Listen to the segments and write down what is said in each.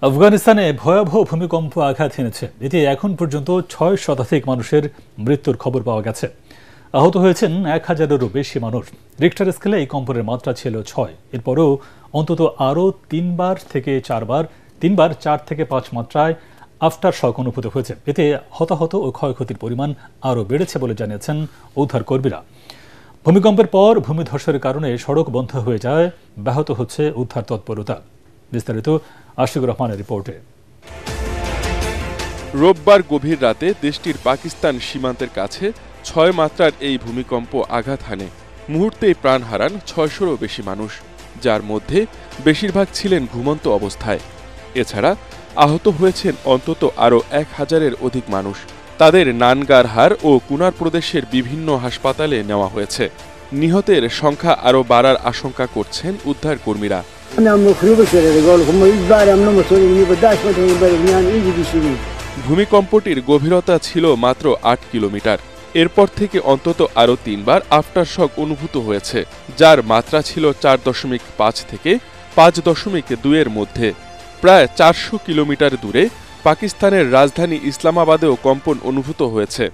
আফগানিস্তানে ভয়াবহ ভূমিকম্প আঘাত হেনেছে। এতে এখন পর্যন্ত ৬ শতাধিক মানুষের মৃত্যুর খবর পাওয়া গেছে। আহত হয়েছেন ১,০০০-এরও বেশি মানুষ। রিক্টার স্কেলে এই কম্পনের মাত্রা ছিল ৬। এরপরও অন্তত আরও তিনবার ৪ থেকে ৫ মাত্রায় আফটার শক অনুভূত হয়েছে। এতে হতাহত ও ক্ষয়ক্ষতির পরিমাণ আরও বেড়েছে বলে জানিয়েছেন উদ্ধারকর্মীরা। ভূমিকম্পের পর ভূমিধসের কারণে সড়ক বন্ধ হয়ে যায়, ব্যাহত হচ্ছে উদ্ধার তৎপরতা। বিস্তারিত আশিকুর রহমানের রিপোর্টে। রোববার গভীর রাতে দেশটির পাকিস্তান সীমান্তের কাছে ৬ মাত্রার এই ভূমিকম্প আঘাত হানে। মুহূর্তেই প্রাণ হারান ৬০০-রও বেশি মানুষ, যার মধ্যে বেশিরভাগ ছিলেন ঘুমন্ত অবস্থায়। এছাড়া আহত হয়েছেন অন্তত আরও ১,০০০-এর অধিক মানুষ। তাদের নানগারহার ও কুনার প্রদেশের বিভিন্ন হাসপাতালে নেওয়া হয়েছে। নিহতের সংখ্যা আরও বাড়ার আশঙ্কা করছেন উদ্ধারকর্মীরা। ভূমিকম্পটির গভীরতা ছিল মাত্র ৮ কিলোমিটার। এরপর থেকে অন্তত আরও ৩বার আফটার শক অনুভূত হয়েছে, যার মাত্রা ছিল ৪.৫ থেকে ৫.২-এর মধ্যে। প্রায় ৪০০ কিলোমিটার দূরে পাকিস্তানের রাজধানী ইসলামাবাদেও কম্পন অনুভূত হয়েছে।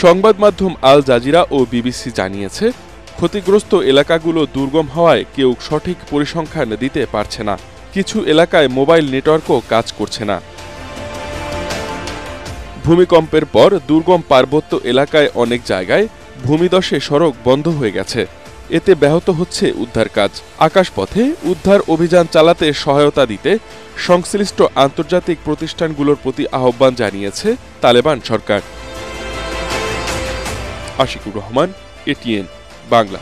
সংবাদ মাধ্যম আল জাজিরা ও বিবিসি জানিয়েছে, ক্ষতিগ্রস্ত এলাকাগুলো দুর্গম হওয়ায় কেউ সঠিক পরিসংখ্যান দিতে পারছে না। কিছু এলাকায় মোবাইল নেটওয়ার্কও কাজ করছে না। ভূমিকম্পের পর দুর্গম পার্বত্য এলাকায় অনেক জায়গায় ভূমিধসে সড়ক বন্ধ হয়ে গেছে। এতে ব্যাহত হচ্ছে উদ্ধার কাজ। আকাশপথে উদ্ধার অভিযান চালাতে সহায়তা দিতে সংশ্লিষ্ট আন্তর্জাতিক প্রতিষ্ঠানগুলোর প্রতি আহ্বান জানিয়েছে তালেবান সরকার। আশিকুর রহমান, এটিএন বাংলা।